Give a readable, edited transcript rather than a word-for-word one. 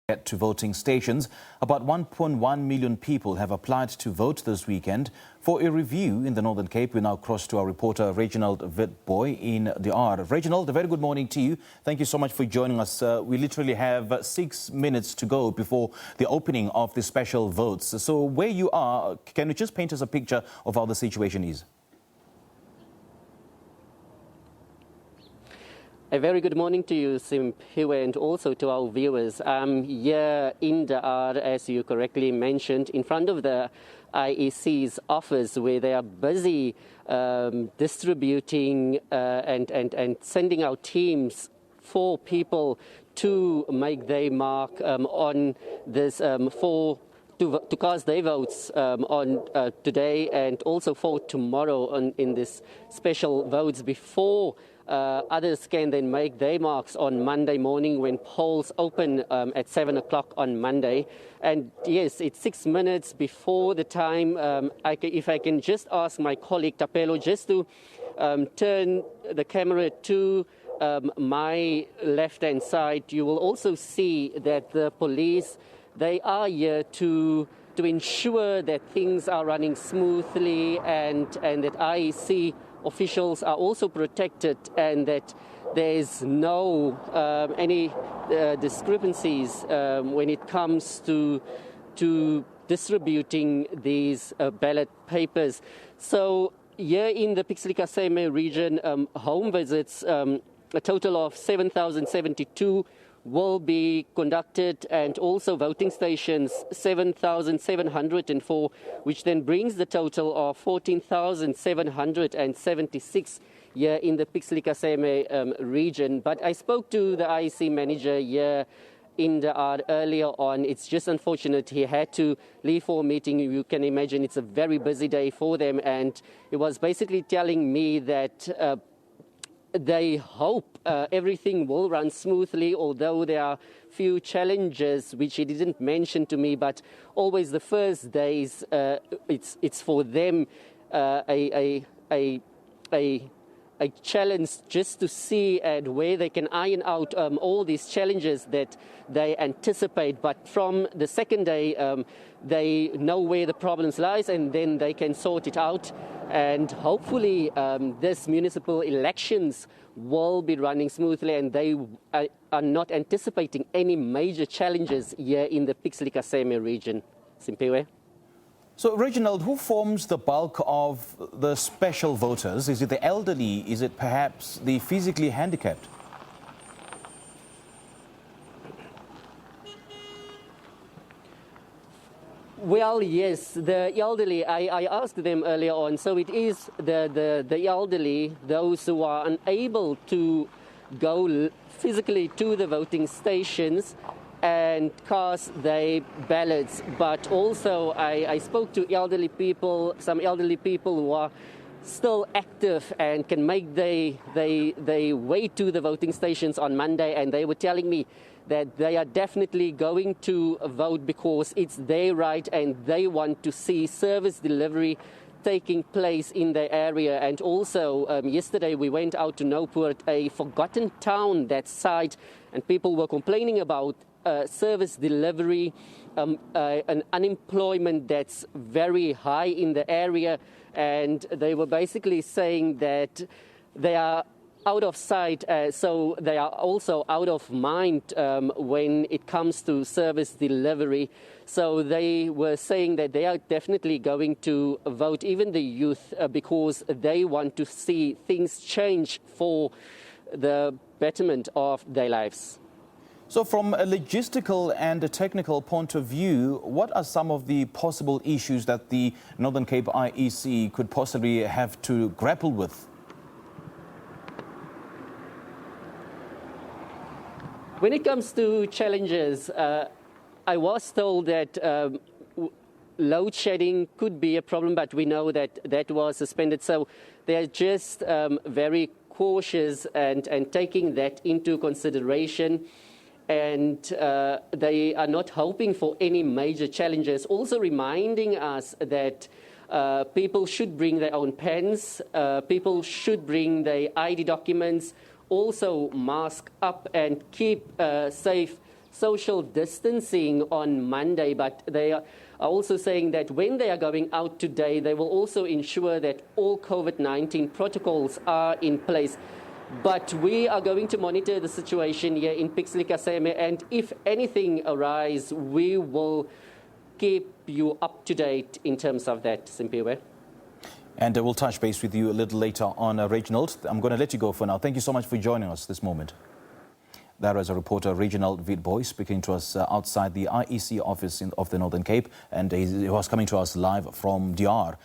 Get to voting stations. About 1.1 million people have applied to vote this weekend. For a review in the Northern Cape, we now cross to our reporter Reginald Witbooi in the R. Reginald, a very good morning to you. Thank you so much for joining us. We literally have 6 minutes to go before the opening of the special votes. So where you are, can you just paint us a picture of how the situation is? A very good morning to you, Simphiwe, and also to our viewers. I'm here in the R, as you correctly mentioned, in front of the IEC's office, where they are busy distributing and sending out teams for people to make their mark on this to cast their votes on today and also for tomorrow in this special votes before others can then make their marks on Monday morning when polls open at 7 o'clock on Monday. And yes, it's 6 minutes before the time. If I can just ask my colleague Tapelo just to turn the camera to my left-hand side, you will also see that the police, they are here to ensure that things are running smoothly and that IEC officials are also protected and that there's no any discrepancies when it comes to distributing these ballot papers. So here in the Pixlika-Seme region, home visits, a total of 7,072 will be conducted, and also voting stations 7,704, which then brings the total of 14,776 here in the Pixlika-Seme region. But I spoke to the IEC manager here in the R earlier on. It's just unfortunate he had to leave for a meeting. You can imagine it's a very busy day for them, and he was basically telling me that they hope everything will run smoothly, although there are few challenges which he didn't mention to me. But always the first days, it's for them a challenge just to see and where they can iron out all these challenges that they anticipate. But from the second day, they know where the problems lies, and then they can sort it out. And hopefully this municipal elections will be running smoothly, and they are not anticipating any major challenges here in the Pixlika-Seme region. Simphiwe. So, Reginald, who forms the bulk of the special voters? Is it the elderly? Is it perhaps the physically handicapped? Well, yes, the elderly, I asked them earlier on, so it is the elderly, those who are unable to go physically to the voting stations and cast their ballots. But also I spoke to elderly people, some elderly people who are still active and can make their way to the voting stations on Monday, and they were telling me that they are definitely going to vote because it's their right and they want to see service delivery taking place in their area. And also yesterday we went out to Nopoort, a forgotten town that side, and people were complaining about service delivery, an unemployment that's very high in the area, and they were basically saying that they are out of sight, so they are also out of mind when it comes to service delivery. So they were saying that they are definitely going to vote, even the youth, because they want to see things change for the betterment of their lives. So from a logistical and a technical point of view, what are some of the possible issues that the Northern Cape IEC could possibly have to grapple with? When it comes to challenges, I was told that load shedding could be a problem, but we know that that was suspended. So they're just very cautious and taking that into consideration. And they are not hoping for any major challenges. Also reminding us that people should bring their own pens, people should bring their ID documents, also mask up and keep safe social distancing on Monday, but they are also saying that when they are going out today, they will also ensure that all COVID-19 protocols are in place. But we are going to monitor the situation here in Pixley Kaseme, and if anything arises, we will keep you up to date in terms of that, Simpiwe. And we'll touch base with you a little later on, Reginald. I'm going to let you go for now. Thank you so much for joining us this moment. There is a reporter, Reginald Witbooi, speaking to us outside the IEC office of the Northern Cape, and he was coming to us live from DR.